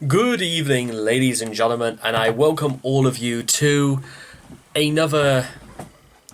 Good evening, ladies and gentlemen, and I welcome all of you to another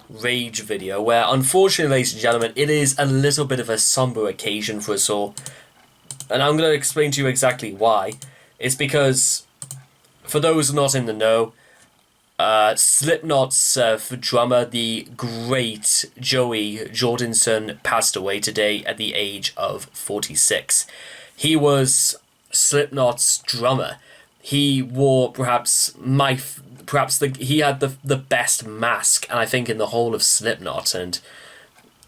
Rage video where, unfortunately, ladies and gentlemen, it is a little bit of a somber occasion for us all. And I'm going to explain to you exactly why. It's because, for those not in the know, Slipknot's drummer, the great Joey Jordison, passed away today at the age of 46. He was Slipknot's drummer. He wore he had the best mask, and I think in the whole of Slipknot, and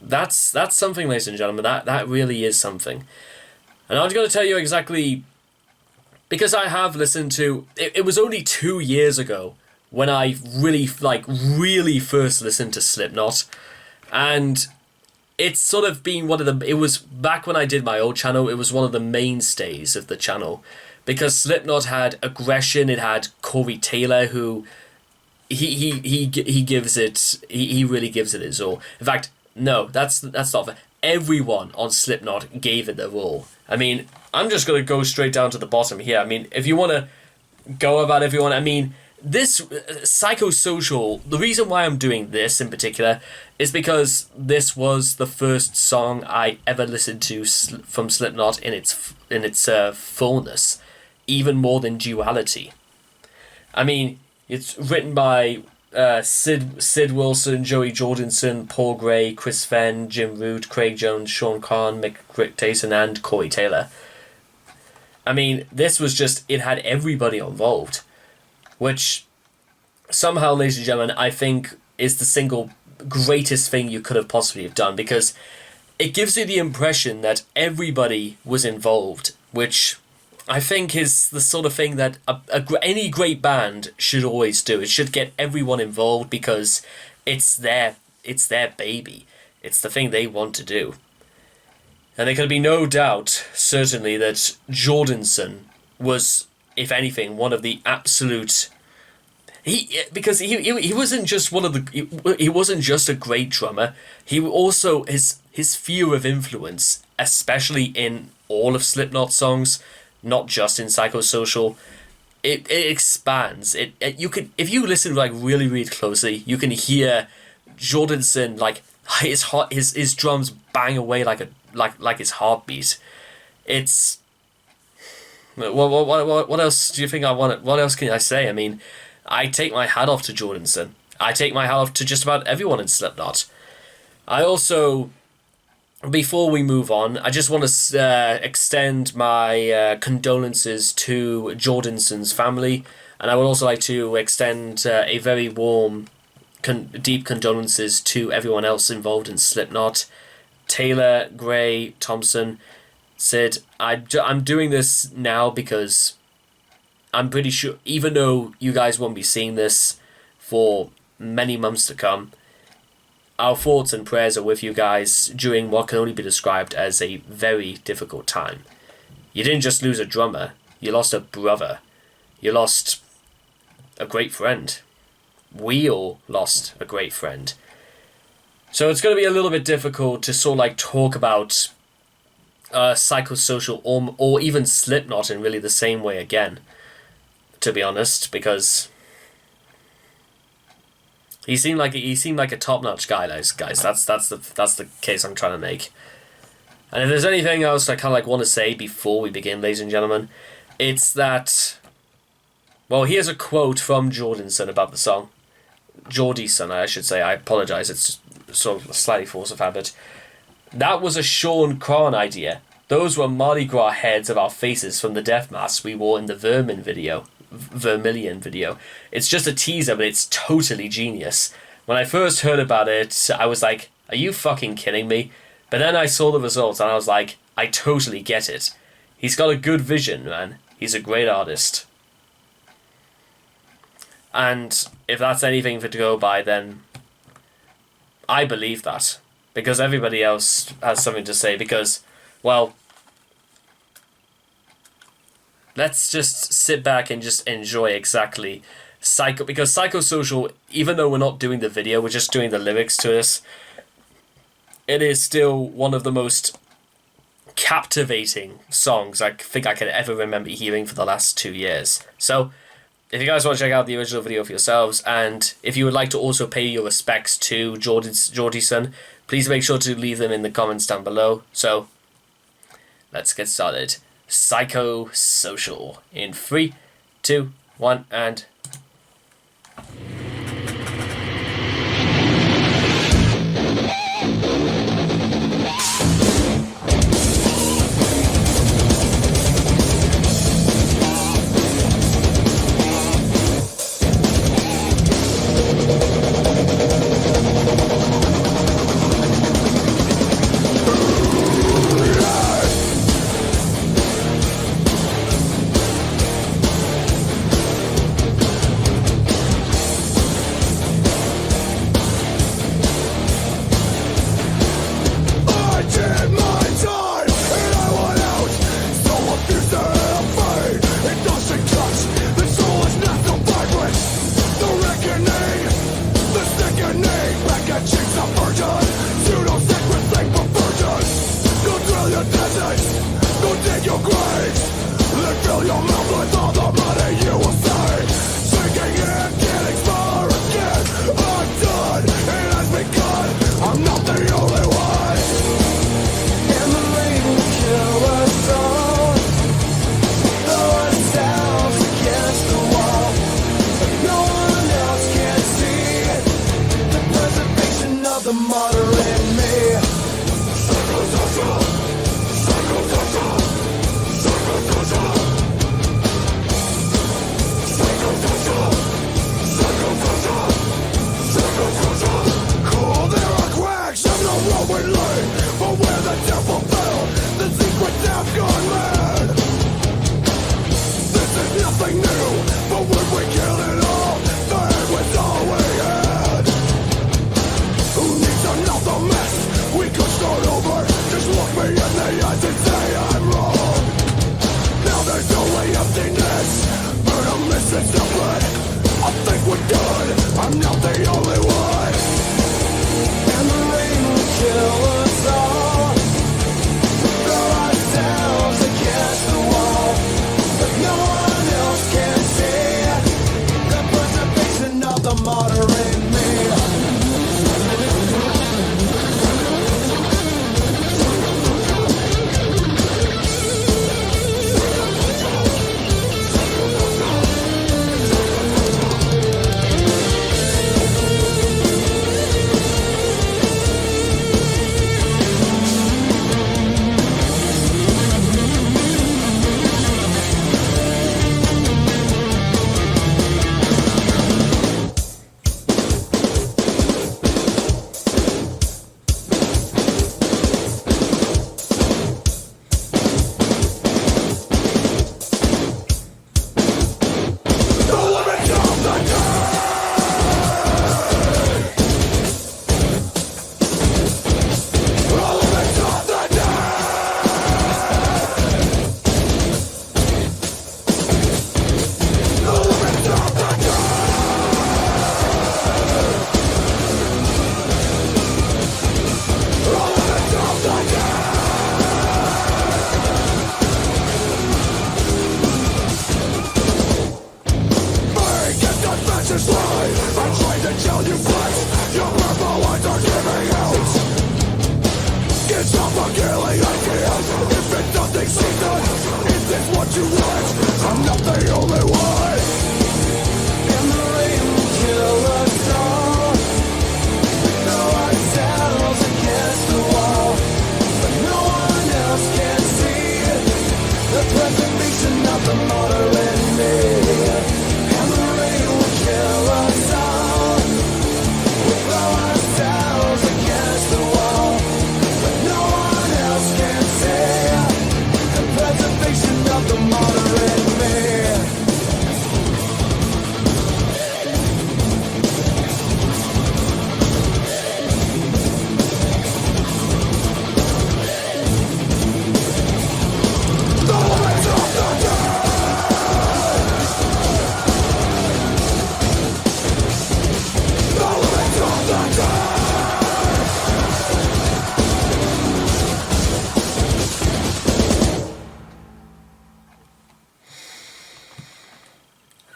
that's something, ladies and gentlemen. That really is something. And I'm going to tell you exactly, because I have listened to it. It was only 2 years ago when I really first listened to Slipknot, and it's sort of been it was back when I did my old channel, it was one of the mainstays of the channel, because Slipknot had aggression, it had Corey Taylor, who he really gives it his all. In fact, no, that's not fair. Everyone on Slipknot gave it their all. I mean, I'm just going to go straight down to the bottom here. I mean, if you want to go about everyone, I mean, this Psychosocial, the reason why I'm doing this in particular is because this was the first song I ever listened to from Slipknot in its fullness, even more than Duality. I mean, it's written by Sid Wilson, Joey Jordison, Paul Gray, Chris Fenn, Jim Root, Craig Jones, Sean Kahn, Mick Tyson, and Corey Taylor. I mean, this was just, it had everybody involved, which somehow, ladies and gentlemen, I think is the single greatest thing you could have possibly have done, because it gives you the impression that everybody was involved, which I think is the sort of thing that any great band should always do. It should get everyone involved because it's their baby. It's the thing they want to do. And there can be no doubt, certainly, that Jordison was, if anything, one of the absolute. Because he wasn't just he wasn't just a great drummer. He also his sphere of influence, especially in all of Slipknot songs, not just in Psychosocial, it expands. You can, if you listen really closely, you can hear Jordison, his drums bang away like his heartbeat. It's what else do you think I want? What else can I say? I mean, I take my hat off to Jordison. I take my hat off to just about everyone in Slipknot. I also, before we move on, I just want to extend my condolences to Jordison's family, and I would also like to extend a very warm, deep condolences to everyone else involved in Slipknot. Taylor, Gray, Thompson, Sid. I'm doing this now because I'm pretty sure, even though you guys won't be seeing this for many months to come, our thoughts and prayers are with you guys during what can only be described as a very difficult time. You didn't just lose a drummer, you lost a brother. You lost a great friend. We all lost a great friend. So it's going to be a little bit difficult to sort of talk about Psychosocial or even Slipknot in really the same way again, to be honest, because he seemed like a top-notch guy, guys. That's the case I'm trying to make. And if there's anything else I kind of want to say before we begin, ladies and gentlemen, it's that, well, here's a quote from Jordison about the song. Jordison, I should say. I apologize. It's sort of a slightly force of habit. That was a Sean Kahn idea. Those were Mardi Gras heads of our faces from the death masks we wore in the Vermilion video. It's just a teaser, but it's totally genius. When I first heard about it, I was like, are you fucking kidding me? But then I saw the results and I was like, I totally get it. He's got a good vision, man. He's a great artist. And if that's anything to go by, then I believe that. Because everybody else has something to say. Because, well, let's just sit back and just enjoy exactly because Psychosocial, even though we're not doing the video, we're just doing the lyrics to this, it is still one of the most captivating songs I think I could ever remember hearing for the last 2 years. So if you guys want to check out the original video for yourselves, and if you would like to also pay your respects to Geordieson, please make sure to leave them in the comments down below. So let's get started. Psychosocial in 3, 2, 1, and... The martyr in me. Psychosocial, psychosocial, psychosocial, psychosocial, psychosocial, psychosocial. Cool, there are quacks of the Roman lane, but where the devil fell, the secrets have gone mad. This is nothing new, but when we kill it all, the end was all we had. Who needs another mess? We could start over. Just look me in the eyes and say I'm wrong. Now there's only emptiness, but I'm missing something. I think we're done. I'm not the only one. And the rain will kill us all. Throw ourselves against the wall, but no one else can see the preservation of the martyr in me.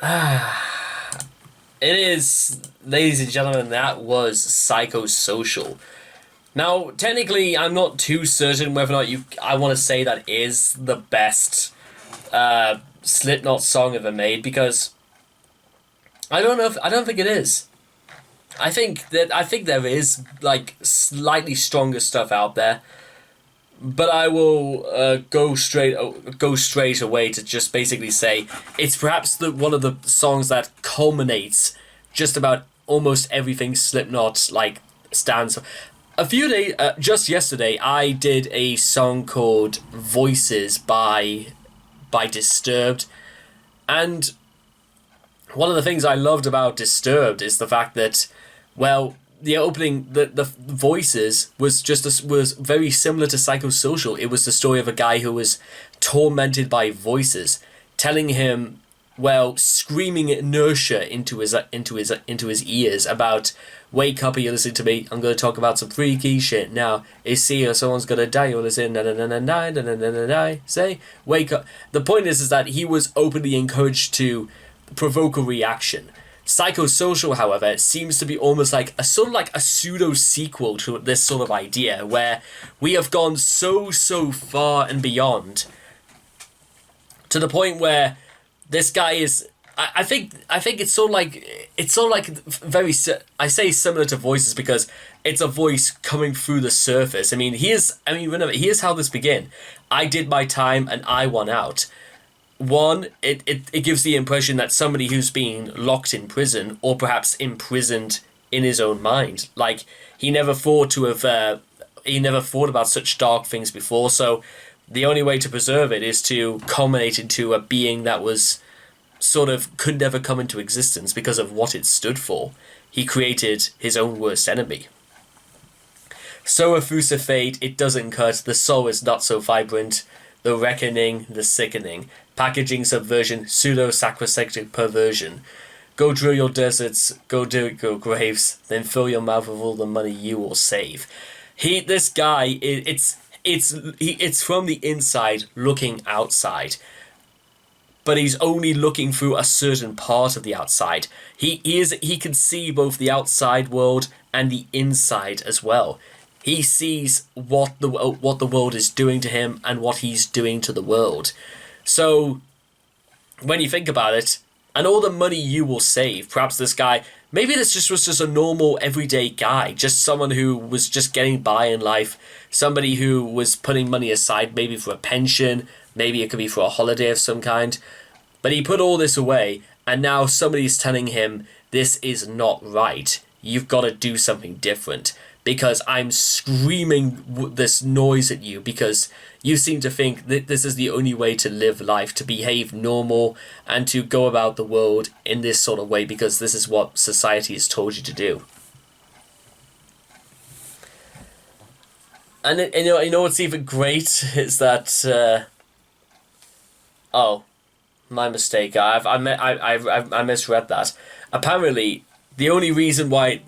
It is, ladies and gentlemen, that was Psychosocial. Now, technically, I'm not too certain whether or not I want to say that is the best Slipknot song ever made, because I don't think it is. I think there is like slightly stronger stuff out there, but I will go straight away to just basically say it's perhaps one of the songs that culminates just about almost everything Slipknot like stands for. A few days, just yesterday, I did a song called "Voices" by Disturbed, and one of the things I loved about Disturbed is the fact that, well, the opening, the Voices was was very similar to Psychosocial. It was the story of a guy who was tormented by voices telling him, well, screaming inertia into his ears about, wake up, are you listening to me? I'm going to talk about some freaky shit now. Is see or someone's going to die, you want to say na na na na na na na na na, say wake up. The point is that he was openly encouraged to provoke a reaction. Psychosocial, however, seems to be almost like a sort of like a pseudo sequel to this sort of idea, where we have gone so far and beyond to the point where this guy is. I think it's sort of like very. I say similar to Voices because it's a voice coming through the surface. Remember, here's how this began. I did my time and I won out. One, it gives the impression that somebody who's been locked in prison, or perhaps imprisoned in his own mind, like he never thought about such dark things before, so the only way to preserve it is to culminate into a being that was sort of could never come into existence because of what it stood for. He created his own worst enemy. So effusive fate, it doesn't cut, the soul is not so vibrant, the reckoning, the sickening, packaging subversion, pseudo-sacrosanct perversion. Go drill your deserts, go dig your graves, then fill your mouth with all the money you will save. This guy, it's from the inside looking outside, but he's only looking through a certain part of the outside. He can see both the outside world and the inside as well. He sees what the world is doing to him and what he's doing to the world. So, when you think about it, and all the money you will save, perhaps this guy, maybe this was just a normal everyday guy, just someone who was just getting by in life, somebody who was putting money aside maybe for a pension, maybe it could be for a holiday of some kind, but he put all this away, and now somebody's telling him, this is not right, you've got to do something different. Because I'm screaming this noise at you because you seem to think that this is the only way to live life, to behave normal and to go about the world in this sort of way because this is what society has told you to do. And you know what's even great is that oh, my mistake. I misread that. Apparently, the only reason why.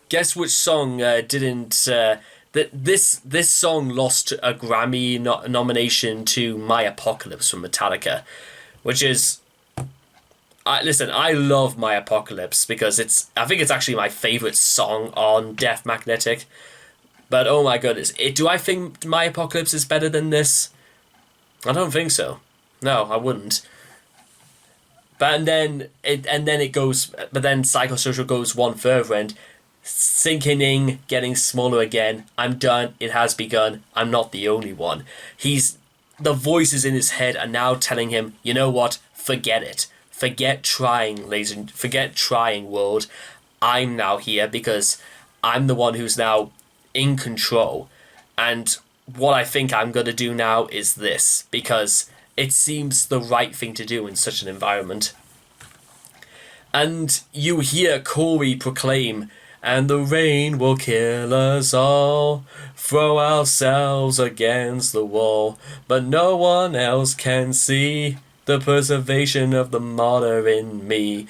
Guess which song didn't... This song lost a Grammy nomination to My Apocalypse from Metallica, which is... listen, I love My Apocalypse because I think it's actually my favourite song on Death Magnetic. But oh my goodness, do I think My Apocalypse is better than this? I don't think so. No, I wouldn't. But then Psychosocial goes one further and sinking in, getting smaller again. I'm done. It has begun. I'm not the only one. The voices in his head are now telling him, you know what? Forget it. Forget trying, forget trying, world. I'm now here because I'm the one who's now in control. And what I think I'm going to do now is this, because it seems the right thing to do in such an environment. And you hear Corey proclaim, and the rain will kill us all, throw ourselves against the wall, but no one else can see the preservation of the martyr in me.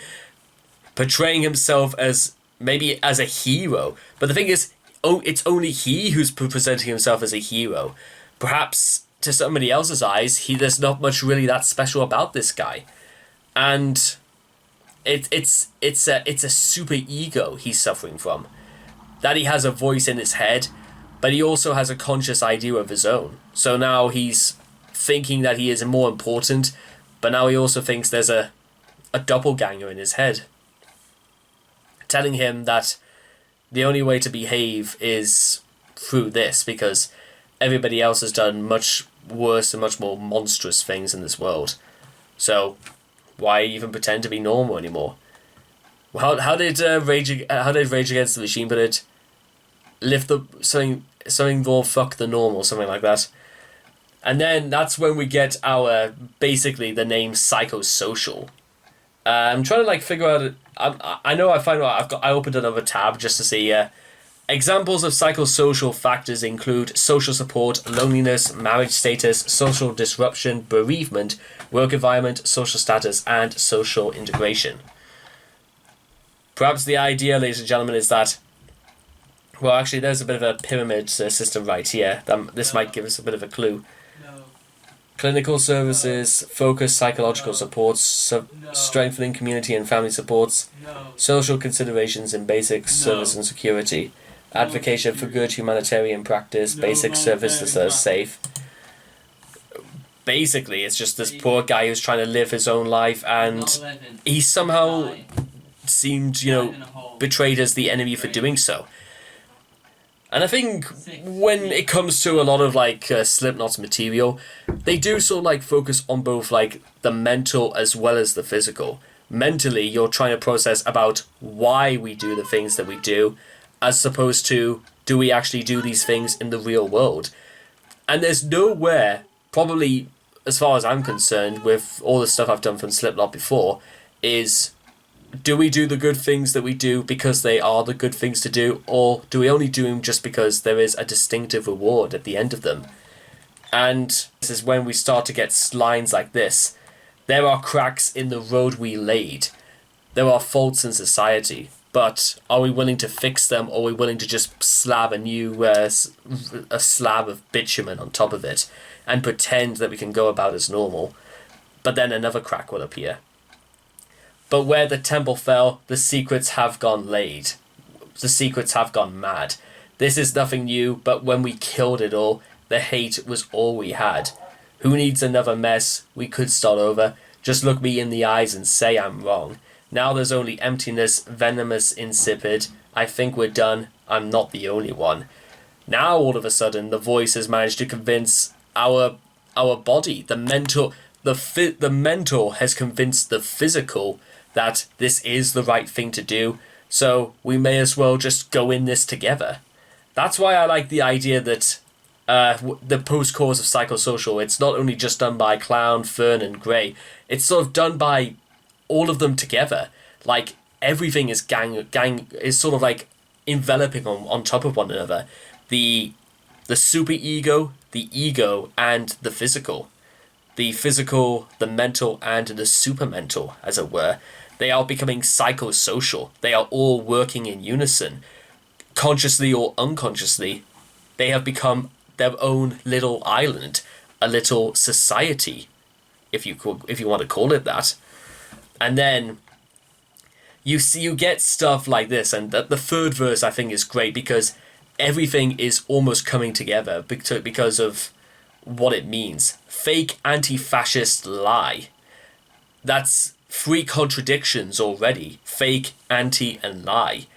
Portraying himself as maybe as a hero, but the thing is, it's only he who's presenting himself as a hero. Perhaps to somebody else's eyes, there's not much really that special about this guy. And It's a super ego he's suffering from. That he has a voice in his head, but he also has a conscious idea of his own. So now he's thinking that he is more important, but now he also thinks there's a doppelganger in his head, telling him that the only way to behave is through this, because everybody else has done much worse and much more monstrous things in this world. So why even pretend to be normal anymore? How did Rage Against the Machine put it? Lift the something more fuck the norm or something like that. And then that's when we get our basically the name Psychosocial. I'm trying to like figure out. I know I opened another tab just to see. Examples of psychosocial factors include social support, loneliness, marriage status, social disruption, bereavement, work environment, social status, and social integration. Perhaps the idea, ladies and gentlemen, is that, well, actually, there's a bit of a pyramid system right here. This might give us a bit of a clue. Clinical services, focused psychological supports, strengthening community and family supports, social considerations in basic service and security, advocacy for good humanitarian practice, basic services that are safe. Basically, it's just this poor guy who's trying to live his own life, and he somehow seemed, betrayed as the enemy for doing so. And I think when it comes to a lot of Slipknot's material, they do sort of focus on both the mental as well as the physical. Mentally, you're trying to process about why we do the things that we do, as opposed to, do we actually do these things in the real world? And there's nowhere, probably as far as I'm concerned, with all the stuff I've done from Slipknot before, is, do we do the good things that we do because they are the good things to do, or do we only do them just because there is a distinctive reward at the end of them? And this is when we start to get lines like this. There are cracks in the road we laid. There are faults in society. But are we willing to fix them, or are we willing to just slab a new a slab of bitumen on top of it and pretend that we can go about as normal? But then another crack will appear. But where the temple fell, the secrets have gone laid. The secrets have gone mad. This is nothing new, but when we killed it all, the hate was all we had. Who needs another mess? We could start over. Just look me in the eyes and say I'm wrong. Now there's only emptiness, venomous, insipid. I think we're done. I'm not the only one. Now all of a sudden, the voice has managed to convince our body, the mental has convinced the physical that this is the right thing to do. So we may as well just go in this together. That's why I like the idea that the post-chorus of Psychosocial, it's not only just done by Clown, Fern, and Grey. It's sort of done by all of them together. Everything is is sort of enveloping on top of one another. The super ego, the ego, and the physical. The physical, the mental, and the super mental, as it were. They are becoming psychosocial. They are all working in unison. Consciously or unconsciously, they have become their own little island, a little society, if you want to call it that. And then you get stuff like this, and the third verse I think is great because everything is almost coming together because of what it means. Fake anti-fascist lie. That's 3 contradictions already. Fake, anti, and lie.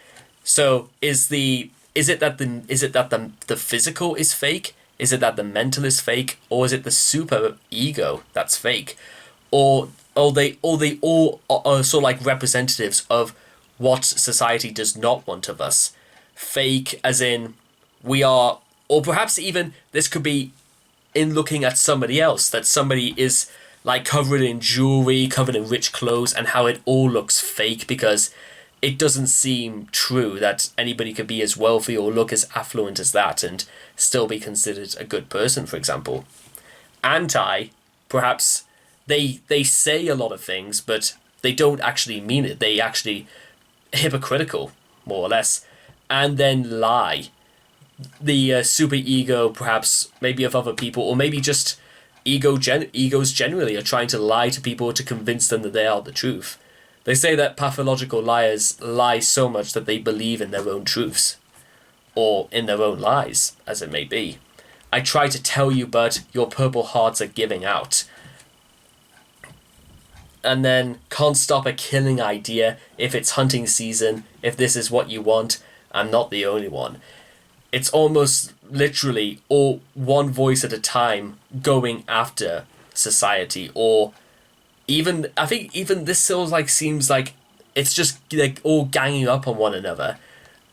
So is it that the physical is fake? Is it that the mental is fake? Or is it the super ego that's fake? Or they all are sort of like representatives of what society does not want of us. Fake as in we are, or perhaps even this could be in looking at somebody else, that somebody is covered in jewelry, covered in rich clothes, and how it all looks fake because it doesn't seem true that anybody could be as wealthy or look as affluent as that and still be considered a good person, for example. Anti, perhaps they say a lot of things, but they don't actually mean it. They actually hypocritical, more or less. And then lie. The super ego, perhaps, maybe of other people, or maybe just egos generally are trying to lie to people to convince them that they are the truth. They say that pathological liars lie so much that they believe in their own truths. Or in their own lies, as it may be. I try to tell you, but your purple hearts are giving out. And then, can't stop a killing idea. If it's hunting season, if this is what you want, I'm not the only one. It's almost literally all one voice at a time going after society. Or even, I think even this seems like it's just like all ganging up on one another.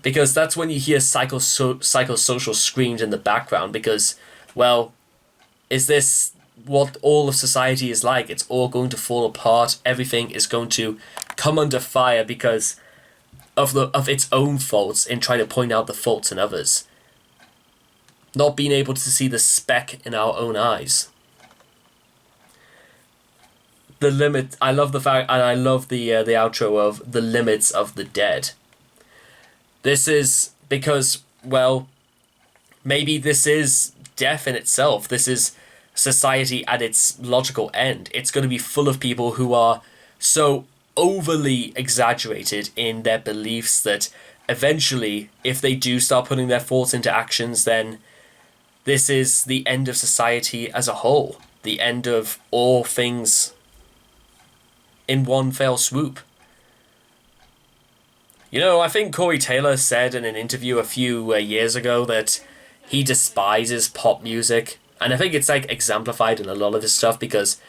Because that's when you hear psychosocial screams in the background. Because, well, is this what all of society is like? It's all going to fall apart. Everything is going to come under fire because of its own faults in trying to point out the faults in others. Not being able to see the speck in our own eyes. The limit. I love the fact, and I love the outro of the limits of the dead. This is because, well, maybe this is death in itself. This is society at its logical end. It's going to be full of people who are so overly exaggerated in their beliefs that eventually, if they do start putting their thoughts into actions, then this is the end of society as a whole. The end of all things in one fell swoop. You know, I think Corey Taylor said in an interview a few years ago that he despises pop music. And I think it's like exemplified in a lot of his stuff because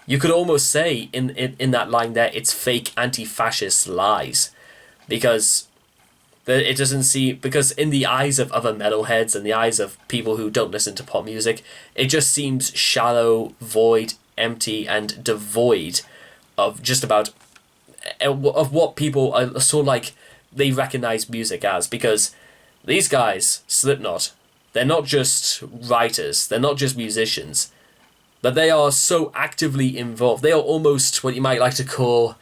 you could almost say in that line there, it's fake anti-fascist lies. Because it doesn't see, because in the eyes of other metalheads and the eyes of people who don't listen to pop music, it just seems shallow, void, empty, and devoid of just about of what people are sort of like they recognize music as. Because these guys, Slipknot, they're not just writers, they're not just musicians, but they are so actively involved. They are almost what you might like to call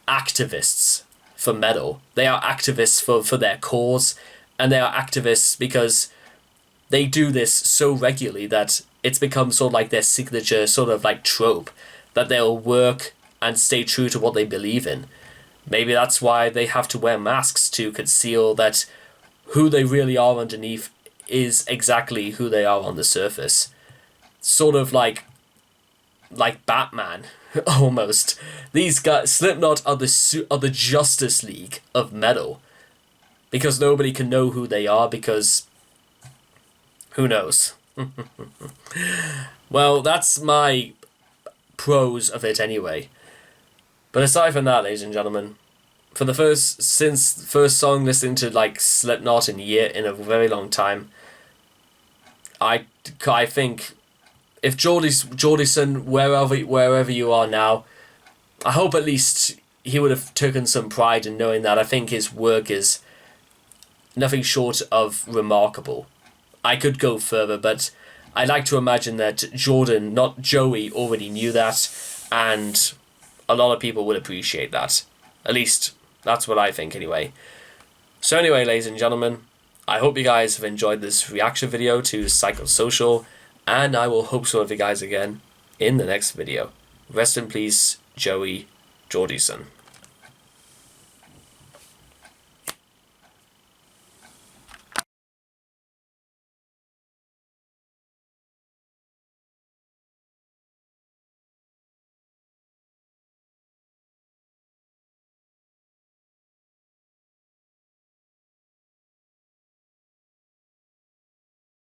activists for metal. They are activists for their cause, and they are activists because they do this so regularly that it's become sort of like their signature sort of like trope that they'll work and stay true to what they believe in. Maybe that's why they have to wear masks to conceal that who they really are underneath is exactly who they are on the surface. Sort of like Batman, almost. These guys, Slipknot, are the Justice League of metal. Because nobody can know who they are, because who knows? Well, that's my pros of it anyway. But aside from that, ladies and gentlemen, for the first song listening to like Slipknot in a very long time, I think if Jordison, wherever you are now, I hope at least he would have taken some pride in knowing that I think his work is nothing short of remarkable. I could go further, but I like to imagine that Jordan, not Joey, already knew that, and a lot of people would appreciate that. At least, that's what I think anyway. So anyway, ladies and gentlemen, I hope you guys have enjoyed this reaction video to Psychosocial, and I will hope so of you guys again in the next video. Rest in peace, Joey Jordison.